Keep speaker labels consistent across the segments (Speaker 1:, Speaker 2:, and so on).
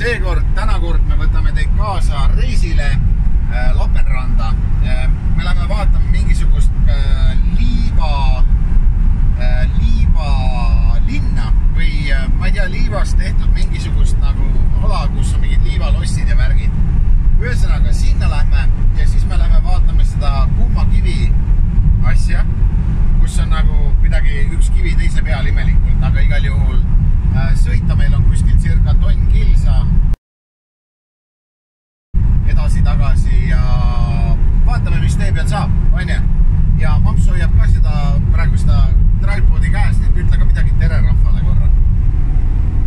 Speaker 1: seekord, tänakord me võtame teid kaasa reisile Lapenranda. Me läheme vaatama mingisugust liiva linna või ma ei tea, liivast tehtud mingisugust nagu ala, kus on mingid liivalossid ja värgid. Ühesõnaga, sinna lähme ja siis me läheme vaatame seda kuumakivi asja, kus on nagu midagi üks kivi teise peal imelikult, aga igal juhul sõita meil on kuskil circa tonn kilsa edasi-tagasi ja vaatame, mis tee peal saab, on ju? Ja Mamps hoiab ka praegu seda tripoodi käest, et ütle ka midagi tere rahvale korra.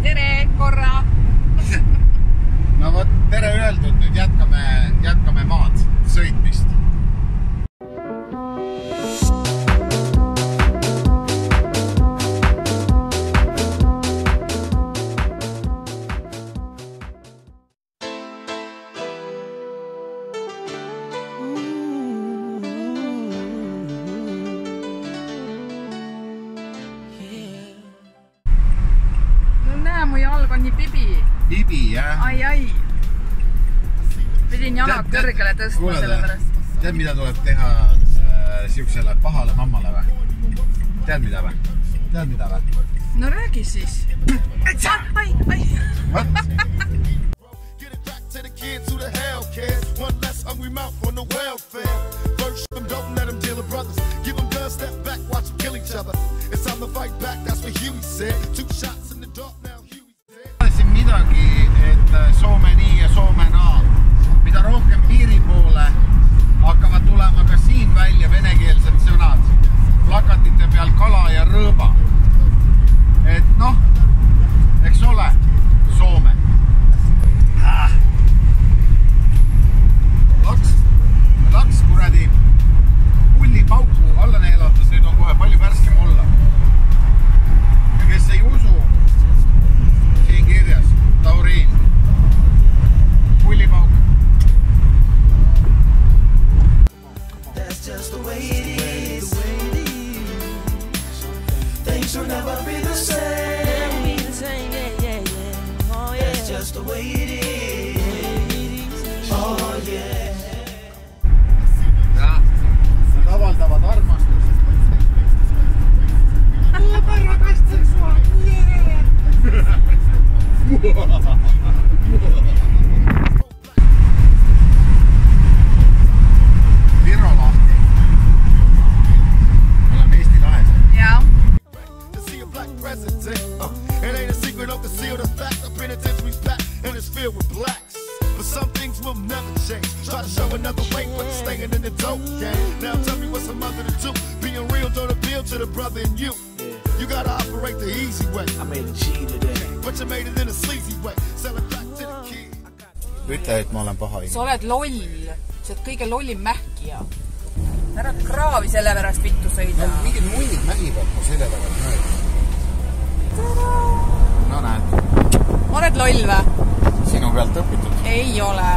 Speaker 2: Tere korra!
Speaker 1: No võt, tere öeldud, nüüd jätkame maad sõitmist.
Speaker 2: Mu jalg on nii
Speaker 1: Bibi, jah?
Speaker 2: Ai. Pidin jalad kõrgele tõstma selle pärast.
Speaker 1: Tead, mida tuleb teha siuksele pahale mammale või? Tead, mida või?
Speaker 2: No räägi siis. Ai.
Speaker 1: Midagi, et Soome nii ja Soome naa. Mida rohkem piiri poole hakkavad tulema ka siin välja venekeelsed sõnad. Plakatite peal kala ja rõõba. Et noh, eks ole, Soome. Laks kuradi pullipauku alla neelatas, nüüd on kohe palju värskem olla. Ja kes ei usu, siin kirjas, tauriin, pullipauk.
Speaker 3: That's just the way it is. Things will never be the same. Oh, yeah. That's just the way it is. Oh, yeah.
Speaker 1: Ja, nad avaldavad armastust. Ma rakastan sua. Viro lahti. Oleme Eesti lahes.
Speaker 2: Jaa.
Speaker 4: It ain't a secret, don't conceal the fact. The penitentiary's packed and it's filled with blacks. But some things will never change. Try to show another way, but you're staying in the dope game. Now tell me what's a mother to do. Being real don't appeal to the brother in you. You gotta operate the easy way. I made a G today, but you made it in a sleazy way. Sell it back to the kid.
Speaker 1: Ütle, et ma olen paha.
Speaker 2: Sa oled loll. Sa oled kõige lollim mähkija. Ära kraavi selle pärast vittu sõida.
Speaker 1: No, mingid munnid mähivad mu selle pärast mööda. No näed.
Speaker 2: Oled loll või?
Speaker 1: Sinu pealt õpitud.
Speaker 2: Ei ole.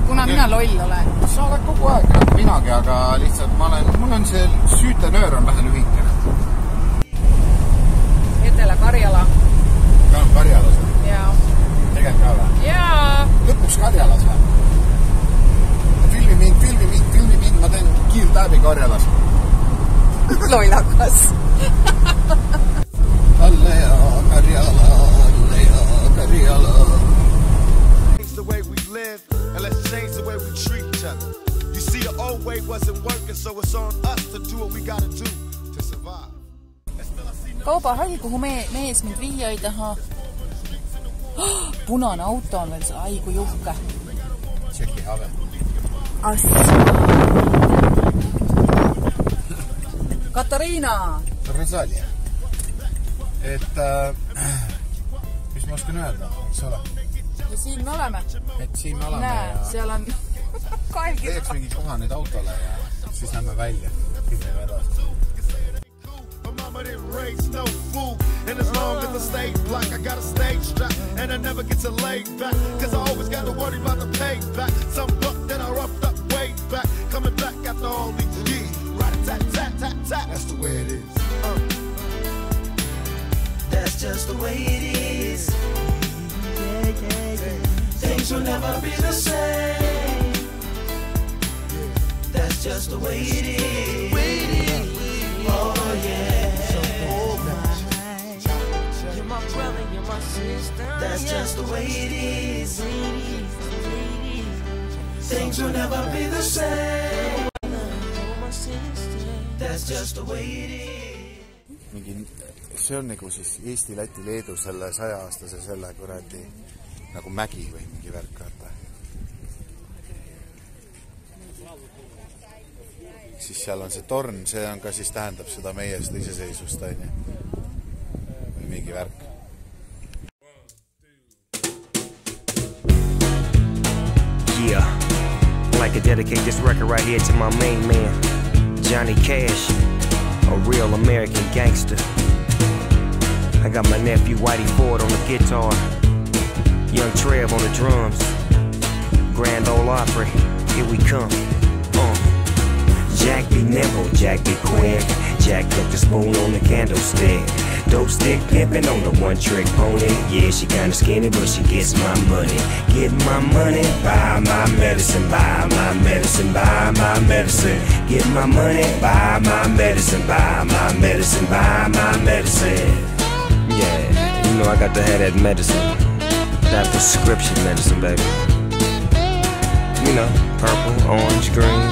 Speaker 2: Kuna mina loll olen.
Speaker 1: Sa oled kogu aeg nagu minagi, aga lihtsalt mul on see süütenöör on vähe lühikene.
Speaker 2: Etele Karjala.
Speaker 1: Ka on Karjalas või?
Speaker 2: Jaa.
Speaker 1: Tegelt ka või?
Speaker 2: Jaa.
Speaker 1: Lõpuks Karjalas või? Filmi mind, ma teen kiirtääbi Karjalas.
Speaker 2: Loilakas.
Speaker 1: Alle ja Karjala.
Speaker 4: Change the way we live and let's change the way we treat each other. You see, the old way wasn't working, so it's on us to do what we gotta do to survive.
Speaker 2: Kaubahall, kuhu mees mind viia ei taha. Punane auto on veel, ai kui juhke.
Speaker 1: Tšeki habe.
Speaker 2: Katariina!
Speaker 1: Rosalia. Et mis ma oskan öelda, eks ole?
Speaker 2: Ja siin me oleme.
Speaker 1: Et siin me oleme
Speaker 2: Näe,
Speaker 1: ja
Speaker 2: seal on kaelgi.
Speaker 1: Teeks mingi koha nüüd autole ja siis lähme välja. Kindleme edasi.
Speaker 4: Mama didn't raise no fool, and as long as I stay black, I got a stage strap, and I never get to lay back, cause I always got to worry about the payback. Some buck that I roughed up way back, coming back after all these years. Rat-a-tat-tat-tat-tat, that's the way it is. That's just the way it is. Yeah,
Speaker 3: Things will never be the same. That's just the way it is. Oh yeah. You're my brother, you're my sister. That's just the way it is. Things will never be the same. That's just the way it is.
Speaker 1: Mingi, see on nagu siis Eesti, Läti, Leedu selle 100-aastase selle kuradi nagu mägi või mingi värk, vaata. Siis seal on see torn, see on ka siis tähendab seda meie seda iseseisvust, on ju. Või mingi värk.
Speaker 5: Yeah, I'd like to dedicate this record right here to my main man, Johnny Cash, a real American gangster. I got my nephew Whitey Ford on the guitar, Young Trev on the drums, Grand Ole Opry, here we come. Jack be nimble, Jack be quick, Jack took the spoon on the candlestick. Dope stick pimpin' on the one-trick pony. Yeah, she kinda skinny, but she gets my money. Get my money, buy my medicine, buy my medicine, buy my medicine. Get my money, buy my medicine, buy my medicine, buy my medicine. Yeah, you know I got to have that medicine. That prescription medicine, baby. You know, purple, orange, green.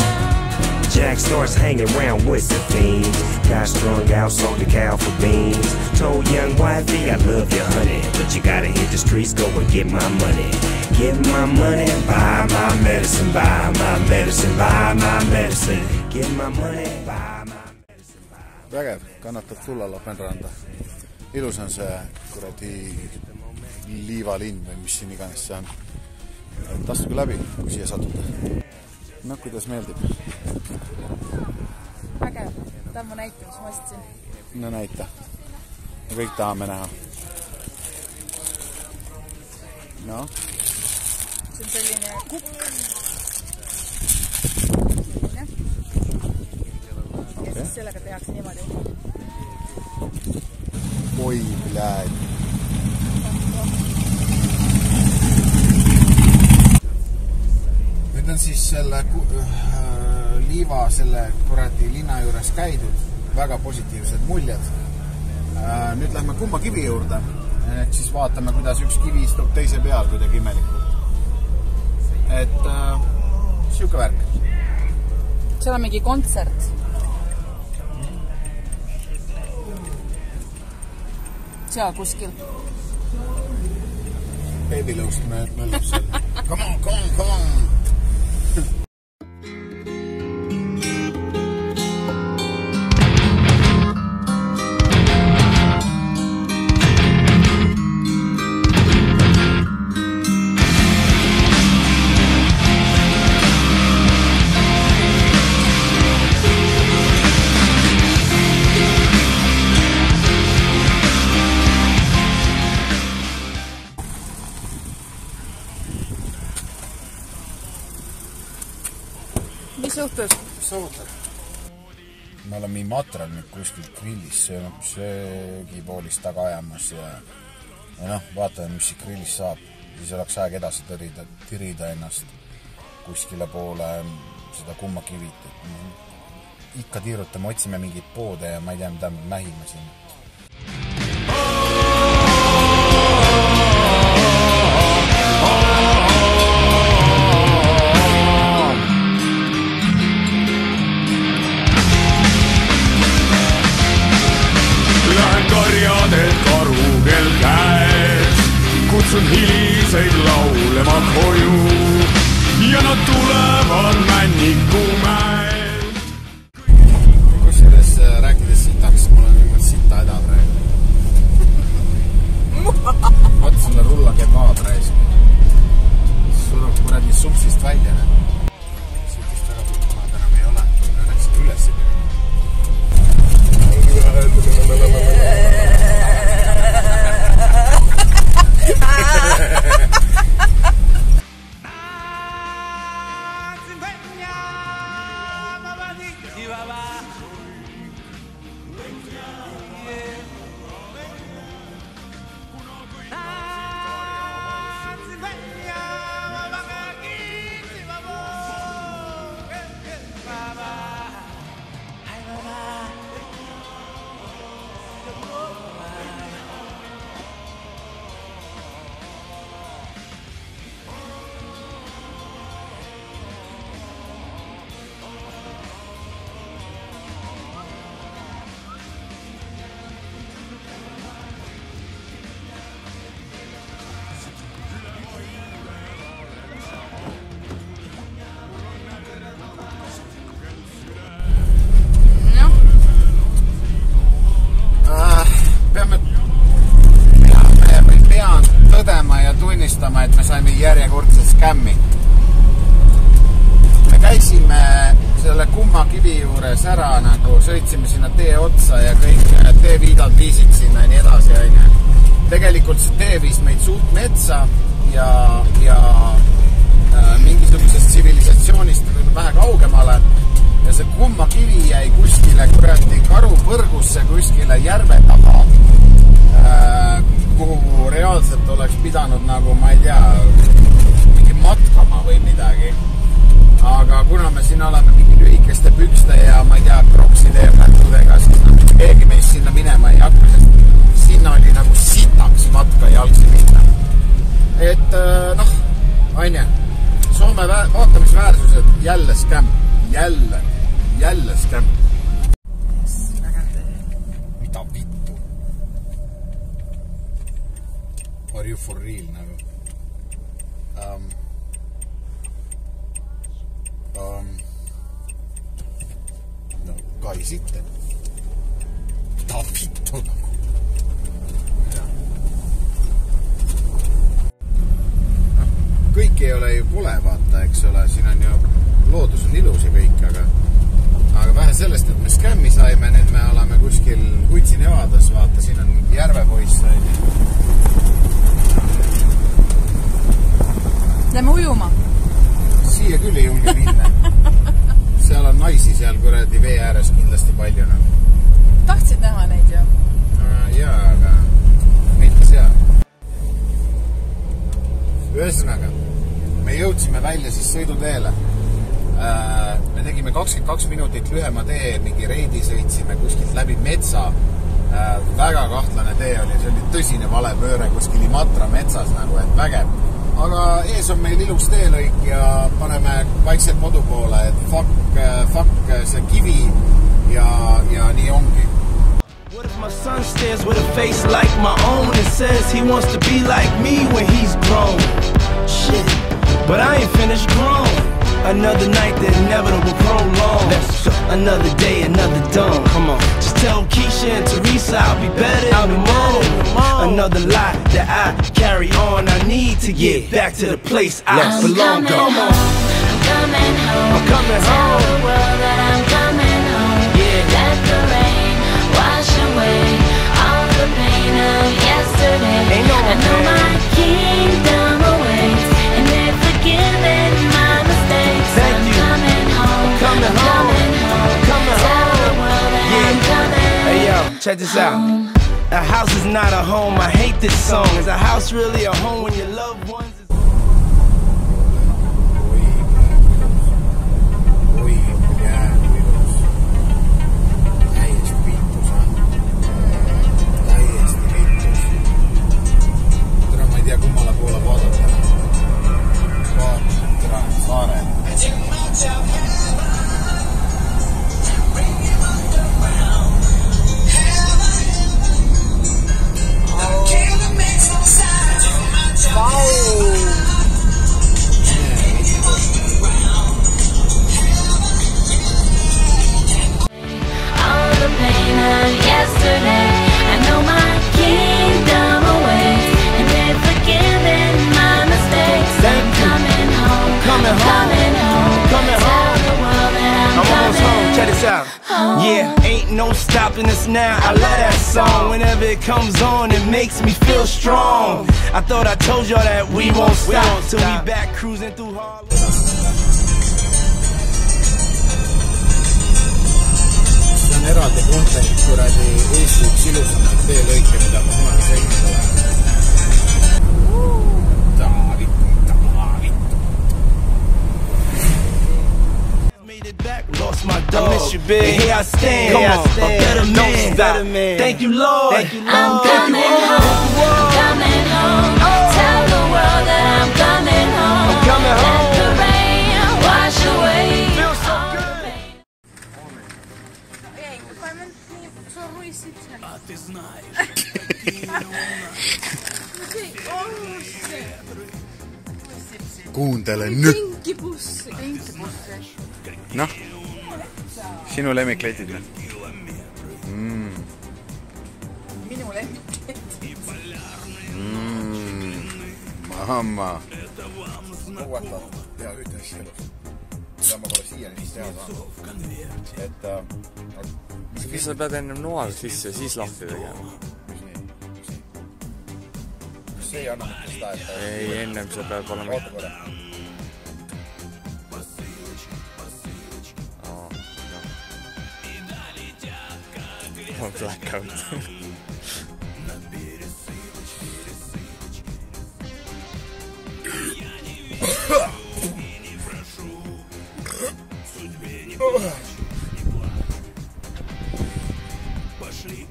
Speaker 5: Jack starts hanging around with the fiends. Got strung out, sold the cow for beans. Told young wifey, I love you, honey, but you gotta hit the streets, go and get my money. Get my money, buy my medicine, buy my medicine, buy my medicine. Get my money, buy my medicine, buy my medicine.
Speaker 1: Vägev, kannatab tulla Lapenranda. Ilus on see kuradi liivalinn või mis siin iganes see on. Tastuge läbi, kui siia satute. No, kuidas meeldib?
Speaker 2: Vägev. Tahan ma näita, mis ma ostsin.
Speaker 1: No näita. Me kõik tahame näha. No?
Speaker 2: See on selline kukk. Ja siis sellega tehakse niimoodi.
Speaker 1: Oi, blääd. Nüüd on siis selle liiva selle kuradi linna juures käidud. Väga positiivsed muljed. Nüüd lähme kumma kivi juurde. Ehk siis vaatame, kuidas üks kivi istub teise peal kuidagi imelikult. Et siuke värk.
Speaker 2: Seal on mingi kontsert. Seal kuskil.
Speaker 1: Babylõust möllab seal. Come on, come on, come on!
Speaker 2: Mis juhtus?
Speaker 1: Me oleme matral nüüd kuskil grillis söögipoolist taga ajamas ja noh, vaatame, mis see grillis saab. Siis oleks aeg edasi tirida ennast kuskile poole seda kumma kivit. Ikka tiirutame, otsime mingid poode ja ma ei tea, mida me mähime siin.
Speaker 4: Kutsun hiliseid laulema koju ja nad tulevad Männikumäelt.
Speaker 1: Kusjuures rääkides sitaks, mul on niimoodi sita skämmi. Me käisime selle kummakivi juures ära, nagu sõitsime sinna tee otsa ja kõik teeviidad viisid sinna ja nii edasi. Tegelikult see tee viis meid suht metsa ja mingisugusest tsivilisatsioonist vähe kaugemale ja see kummakivi jäi kuskile kuradi karupõrgusse kuskile järve taha, kuhu reaalselt oleks pidanud nagu, ma ei tea, mingi matkama või midagi. Aga kuna me siin oleme mingi lühikeste pükste ja ma ei tea, krokside ja mättudega, siis keegi meist sinna minema ei hakka, sest sinna oli nagu sitaks matka jalgsi minna. Et noh, aine, Soome vaatamisväärsused jälle skäm. Jälle skäm. Mida vittu? Are you for real nagu? No kai sitten. Mitä vittu nagu? Kõik ei ole ju kole, vaata, eks ole, siin on ju, loodus on ilus ja kõik, aga vähe sellest, et me skämmi saime, nüüd me oleme kuskil Kutsi-Nevadas, vaata, siin on järvepoiss.
Speaker 2: Lähme ujuma?
Speaker 1: Siia küll ei julge minna. Seal on naisi seal kuradi vee ääres kindlasti palju.
Speaker 2: Tahtsid näha neid ju?
Speaker 1: Jaa, aga mitte seal. Ühesõnaga, me jõudsime välja siis sõiduteele. Me tegime 22 minutit lühema tee, mingi reidi sõitsime kuskilt läbi metsa. Väga kahtlane tee oli, see oli tõsine valepööre kuskil Imatra metsas nagu, et vägev. Aga ees on meil ilus teelõik ja paneme vaikselt kodu poole, et fuck see kivi ja nii ongi.
Speaker 3: What if my son stares with a face like my own and says he wants to be like me when he's grown? Shit, but I ain't finished grown. Another night, the inevitable prolong. Another day, another dawn. Come on, just tell Keisha and Teresa I'll be better out tomorrow. Another lie that I carry on. I need to get back to the place I belong. Come on, I'm coming home. I'm coming home. Tell the world that I'm coming home. Yeah, let the rain wash away all the pain of yesterday. Ain't no I know my kingdom awaits, and they're forgiving my mistakes. Thank you. Coming home. Coming home. Coming home. Tell the world that I'm coming. Hey yo, check this out. A house is not a home. I hate this song. Is a house really a home when your loved ones? Yeah, ain't no stopping us now. I love that song. Whenever it comes on, it makes me feel strong. I thought I told y'all that we won't stop till we back cruising through Harlem.
Speaker 1: See on eraldi kontent kuradi Eesti üks ilusamaid teelõike, mida ma kunagi sõitnud olen.
Speaker 3: Lost my dog. I miss you, big. And here I stand. Come on, a better man. Thank you, Lord. Thank you, Lord. I'm coming home. I'm coming home. Tell the world that I'm coming home. I'm coming home. Let the rain wash away. Feel so good.
Speaker 6: А ты знаешь.
Speaker 1: Kuundele nüüd. Noh, sinu lemmikletid nüüd.
Speaker 2: Minu lemmikletid.
Speaker 1: Mamma. kogu aeg tahad teha ühte asja elus. Ja ma pole siiani siis teha saanud. Et
Speaker 6: mis sa pead ennem noaga sisse ja siis lahti tegema?
Speaker 1: Kas see ei anna mitte seda, et
Speaker 6: ei, ennem sa pead olema...
Speaker 1: Oota korra.
Speaker 6: On blackout.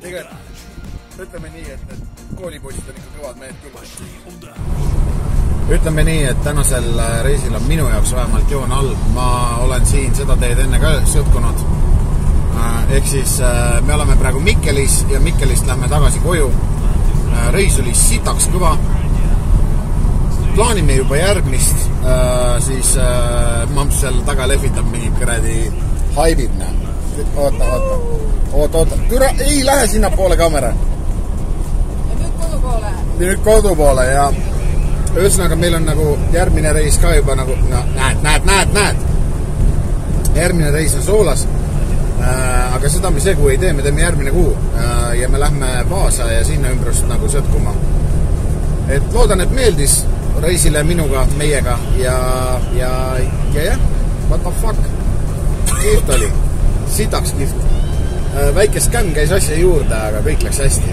Speaker 1: Tegelikult ütleme nii, et koolipoisid on ikka kõvad mehed küll. Ütleme nii, et tänasel reisil on minu jaoks vähemalt joon all. Ma olen siin seda teed enne ka sõtkunud. Ehk siis me oleme praegu Mikkelis ja Mikkelist lähme tagasi koju. Reis oli sitaks kõva. Plaanime juba järgmist, siis mamps seal taga lehvitab mingid kõredi haibid. Oota. Türa, ei lähe sinna poole kaamera.
Speaker 2: Ja nüüd kodu poole.
Speaker 1: Nüüd kodu poole ja ühesõnaga meil on nagu järgmine reis ka juba nagu, no, näed. Järgmine reis on Soolas. Aga seda me segu ei tee, me teeme järgmine kuu ja me lähme Vaasa ja sinna ümbrust nagu sõtkuma. Et loodan, et meeldis reisile minuga, meiega ja what the fuck? Kihvt oli, sitaks kihvt. Väike skämm käis asja juurde, aga kõik läks hästi.